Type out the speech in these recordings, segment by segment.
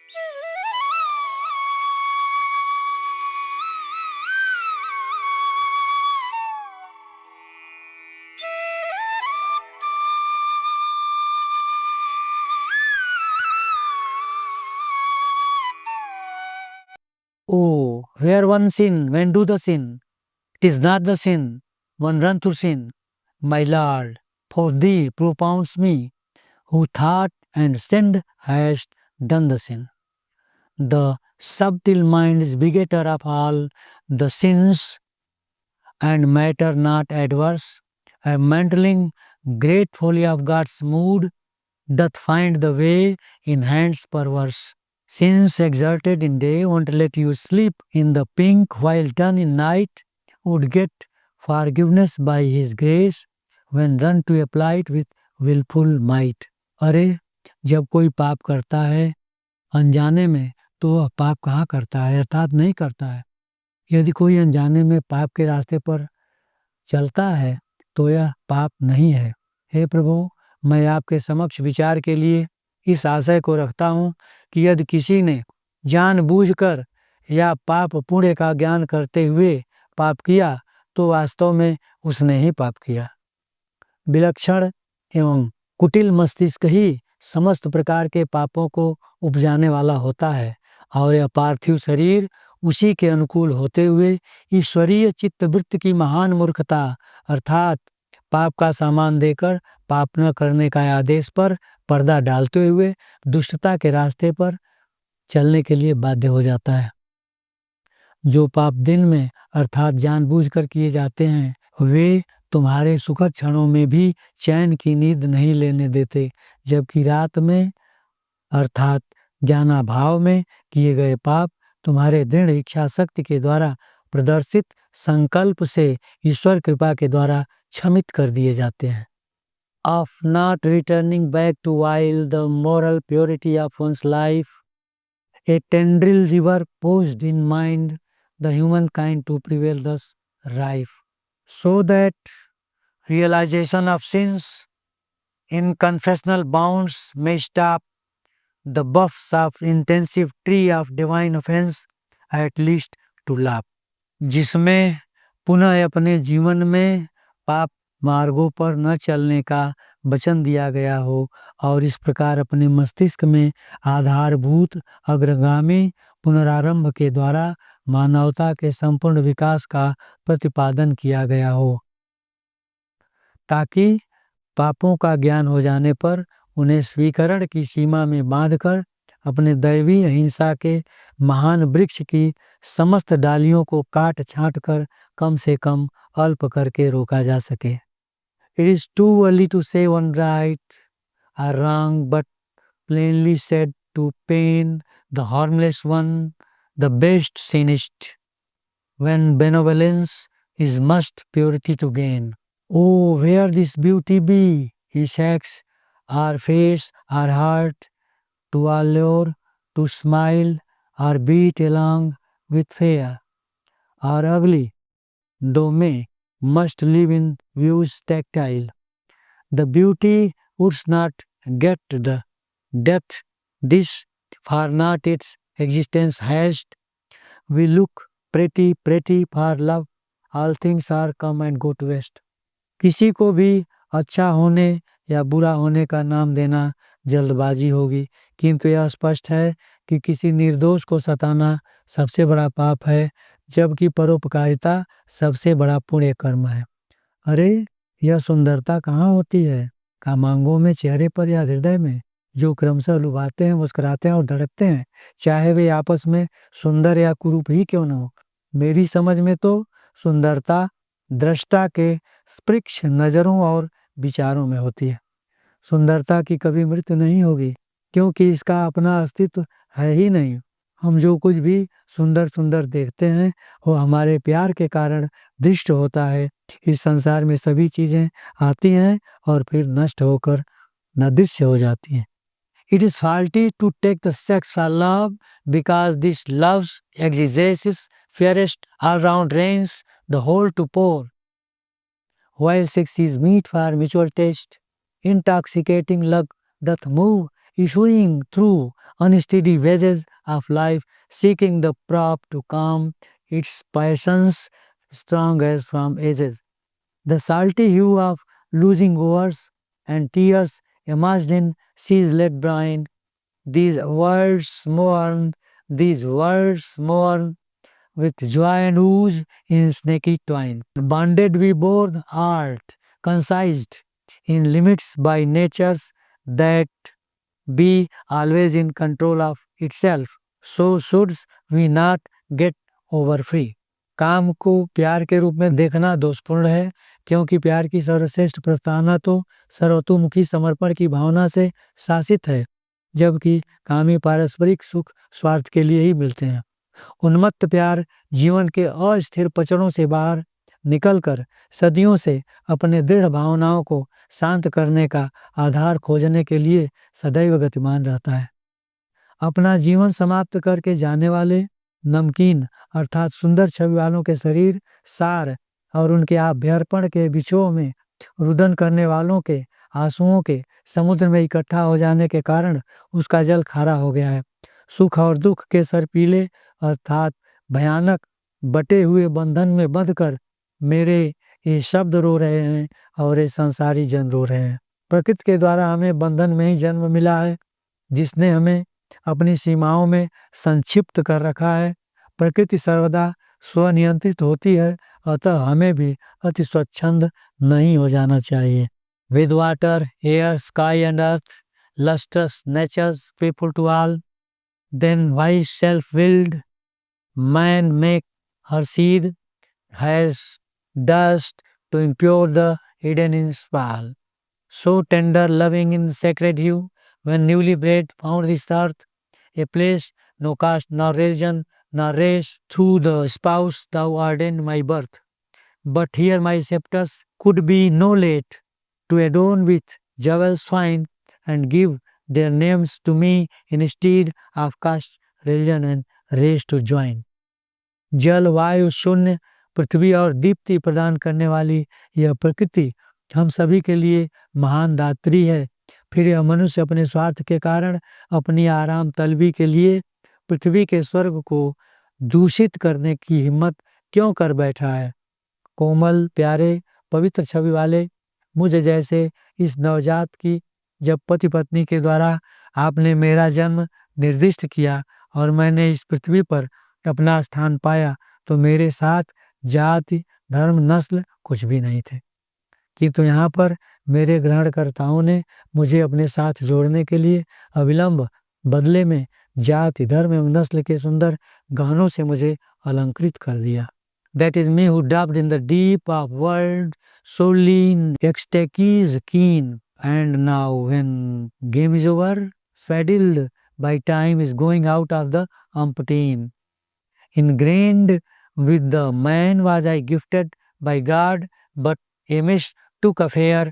Oh, where one sin, when do the sin? 'Tis not the sin, one run to sin. My Lord, for thee propounds me, who thought and sinned hast done the sin. The subtle mind is begetter of all the sins, and matter not adverse. A mantling great folly of God's mood doth find the way in hands perverse. Sins exerted in day won't let you sleep in the pink, while done in night would get forgiveness by his grace when run to apply it with willful might. अरे जब कोई पाप करता है अनजाने में तो वह पाप कहाँ करता है, अर्थात नहीं करता है। यदि कोई अनजाने में पाप के रास्ते पर चलता है तो यह पाप नहीं है। हे प्रभु, मैं आपके समक्ष विचार के लिए इस आशय को रखता हूँ कि यदि किसी ने जानबूझकर या पाप पुण्य का ज्ञान करते हुए पाप किया तो वास्तव में उसने ही पाप किया। विलक्षण एवं कुटिल मस्तिष्क ही समस्त प्रकार के पापों को उपजाने वाला होता है और यह पार्थिव शरीर उसी के अनुकूल होते हुए ईश्वरीय चित्तवृत्ति की महान मूर्खता अर्थात पाप का सामान देकर पाप न करने का आदेश पर पर्दा डालते हुए दुष्टता के रास्ते पर चलने के लिए बाध्य हो जाता है। जो पाप दिन में अर्थात जानबूझकर किए जाते हैं वे तुम्हारे सुखद क्षणों में भी चैन की नींद नहीं लेने देते, जबकि रात में अर्थात ज्ञानाभाव में किए गए पाप तुम्हारे दृढ़ इच्छा शक्ति के द्वारा प्रदर्शित संकल्प से ईश्वर कृपा के द्वारा क्षमित कर दिए जाते हैं। Of not returning back to while the moral purity of one's life, a tendril river posed in mind the humankind to prevail thus rife, so that realization of sins in confessional bounds may stop the buffs of intensive tree of divine offense at least to laugh, जिसमें पुनः अपने जीवन में पाप मार्गों पर न चलने का वचन दिया गया हो और इस प्रकार अपने मस्तिष्क में आधारभूत अग्रगामी पुनरारंभ के द्वारा मानवता के संपूर्ण विकास का प्रतिपादन किया गया हो, ताकि पापों का ज्ञान हो जाने पर उन्हें स्वीकरण की सीमा में बांधकर अपने दैवी अहिंसा के महान वृक्ष की समस्त डालियों को काट छांट कर कम से कम अल्प करके रोका जा सके। It is too early to say one right or wrong, but plainly said to pain the harmless one, the best sinist, when benevolence is must purity to gain. Oh, where this beauty be, his acts, our face, our heart, to allure, to smile, or beat along with fair, or ugly, though may, must live in views tactile. The beauty would not get the depth this, for not its existence has. We look pretty for love, all things are come and go to waste. किसी को भी अच्छा होने या बुरा होने का नाम देना जल्दबाजी होगी, किंतु यह स्पष्ट है कि किसी निर्दोष को सताना सबसे बड़ा पाप है, जबकि परोपकारिता सबसे बड़ा पुण्य कर्म है। अरे यह सुंदरता कहाँ होती है, कामांगों में, चेहरे पर या हृदय में, जो क्रमशः लुभाते हैं, मुस्कुराते हैं और धड़कते हैं, चाहे वे आपस में सुंदर या कुरूप ही क्यों न हो। मेरी समझ में तो सुंदरता दृष्टा के स्पृक्ष नजरों और विचारों में होती है। सुंदरता की कभी मृत्यु नहीं होगी, क्योंकि इसका अपना अस्तित्व है ही नहीं। हम जो कुछ भी सुंदर देखते हैं वो हमारे प्यार के कारण दृष्ट होता है। इस संसार में सभी चीजें आती हैं और फिर नष्ट होकर नदृश्य हो जाती हैं। It is faulty to take the sex for love, because this love's exegesis fairest all round reigns the whole to pour. While sex is meet for mutual taste, intoxicating love doth move issuing through unsteady wedges of life, seeking the prop to calm its passions strong as from ages. The salty hue of losing hours and tears emerged in seas let brine. These words mourn with joy and ooze in snaky twine. Bonded we both art, concised in limits by natures that be always in control of itself. So should we not get over free. काम को प्यार के रूप में देखना दोषपूर्ण है, क्योंकि प्यार की सर्वश्रेष्ठ प्रस्तावना तो सर्वतोमुखी समर्पण की भावना से शासित है, जबकि कामी पारस्परिक सुख स्वार्थ के लिए ही मिलते हैं। उन्मत्त प्यार जीवन के अस्थिर पचड़ों से बाहर निकलकर सदियों से अपने दृढ़ भावनाओं को शांत करने का आधार खोजने के लिए सदैव गतिमान रहता है। अपना जीवन समाप्त करके जाने वाले नमकीन अर्थात सुंदर छवि वालों के शरीर सार और उनके अभ्यर्पण के बिछुओं में रुदन करने वालों के आंसुओं के समुद्र में इकट्ठा हो जाने के कारण उसका जल खारा हो गया है। सुख और दुख के सर्पीले अर्थात भयानक बटे हुए बंधन में बंधकर मेरे ये शब्द रो रहे हैं और ये संसारी जन रो रहे हैं। प्रकृति के द्वारा हमें बंधन में ही जन्म मिला है, जिसने हमें अपनी सीमाओं में संक्षिप्त कर रखा है। प्रकृति सर्वदा स्वनियंत्रित होती है, अतः हमें भी अति स्वच्छंद नहीं हो जाना चाहिए। With water, air, sky and earth, lustrous natures faithful to all, then why self-willed man make her seed has dust to impure the hidden in spall. So tender, loving in sacred hue, when newly bred found this earth, a place no caste, nor religion, nor race, through the spouse thou ordained my birth. But here my scepters could be no late, to adorn with jewels fine, and give their names to me instead of caste, religion and race to join. जल वायु शून्य पृथ्वी और दीप्ति प्रदान करने वाली यह प्रकृति हम सभी के लिए महान दात्री है। फिर यह मनुष्य अपने स्वार्थ के कारण अपनी आराम तलबी के लिए पृथ्वी के स्वर्ग को दूषित करने की हिम्मत क्यों कर बैठा है। कोमल प्यारे पवित्र छवि वाले मुझ जैसे इस नवजात की जब पति पत्नी के द्वारा आपने मेरा जन्म निर्दिष्ट किया और मैंने इस पृथ्वी पर अपना स्थान पाया, तो मेरे साथ जाति धर्म नस्ल कुछ भी नहीं थे, किंतु यहाँ पर मेरे ग्रहणकर्ताओं ने मुझे अपने साथ जोड़ने के लिए अविलंब बदले में जाति धर्म एवं नस्ल के सुंदर गहनों से मुझे अलंकृत कर दिया। That is me who dubbed in the deep of world solely in ecstasies keen, and now when game is over, faddled by time is going out of the umpteen. Ingrained with the man was I gifted by God, but amiss took affair,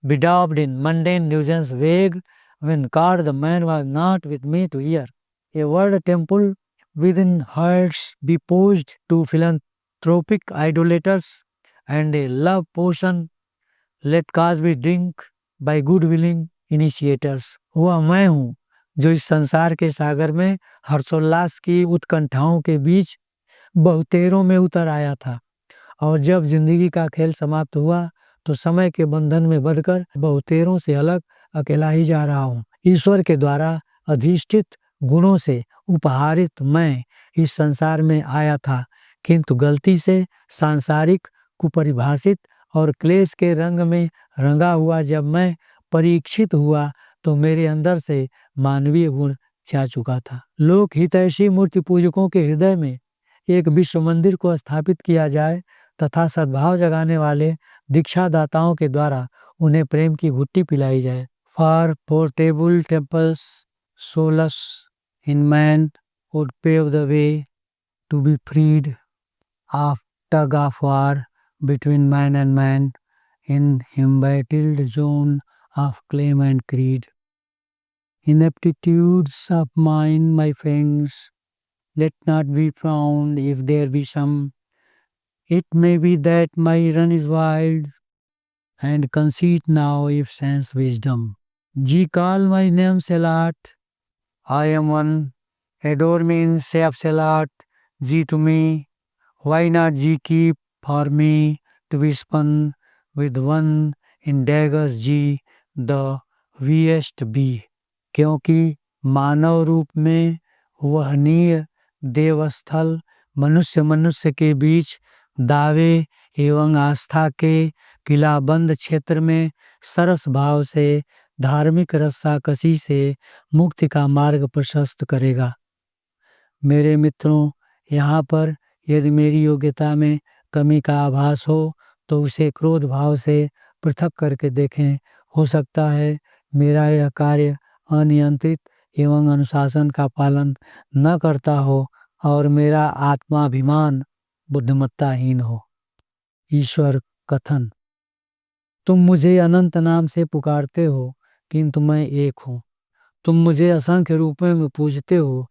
bedaubed in mundane nuisance vague, when called the man was not with me to hear. A word temple within hearts be posed to philanthropic idolaters, and a love potion let cause be drink by good willing initiators. वह मैं हूँ जो इस संसार के सागर में हर्षोल्लास की उत्कंठाओं के बीच बहुतेरों में उतर आया था, और जब जिंदगी का खेल समाप्त हुआ तो समय के बंधन में बंधकर बहुतेरों से अलग अकेला ही जा रहा हूँ। ईश्वर के द्वारा अधिष्ठित गुणों से उपहारित मैं इस संसार में आया था, किंतु गलती से सांसारिक कुपरिभाषित और क्लेश के रंग में रंगा हुआ जब मैं परीक्षित हुआ तो मेरे अंदर से मानवीय गुण छा चुका था। लोक हितैषी मूर्ति पूजकों के हृदय में एक विश्व मंदिर को स्थापित किया जाए तथा सद्भाव जगाने वाले दीक्षादाताओं के द्वारा उन्हें प्रेम की घुट्टी पिलाई जाए। For portable temples souls in man would pave the way to be freed of tug of war between man and man in embattled zone of claim and creed. Ineptitudes of mine, my friends, let not be frowned if there be some. It may be that my run is wild, and conceit now if sense wisdom. G call my name Salat. I am one. Adore means save Salat. G to me. Why not G keep for me to be spun with one in daggers G the Vest B. क्योंकि मानव रूप में वह नीर देवस्थल मनुष्य मनुष्य के बीच दावे एवं आस्था के किलाबंद क्षेत्र में सरस भाव से धार्मिक रस्साकशी से मुक्ति का मार्ग प्रशस्त करेगा। मेरे मित्रों, यहाँ पर यदि मेरी योग्यता में कमी का आभास हो तो उसे क्रोध भाव से पृथक करके देखें। हो सकता है मेरा यह कार्य अनियंत्रित एवं अनुशासन का पालन न करता हो और मेरा आत्माभिमान बुद्धिमत्ताहीन हो। ईश्वर कथन: तुम मुझे अनंत नाम से पुकारते हो किंतु मैं एक हूँ। तुम मुझे असंख्य रूपों में पूजते हो,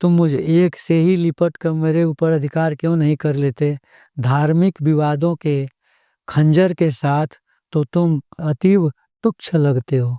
तुम मुझे एक से ही लिपट कर मेरे ऊपर अधिकार क्यों नहीं कर लेते? धार्मिक विवादों के खंजर के साथ तो तुम अतीव तुच्छ लगते हो।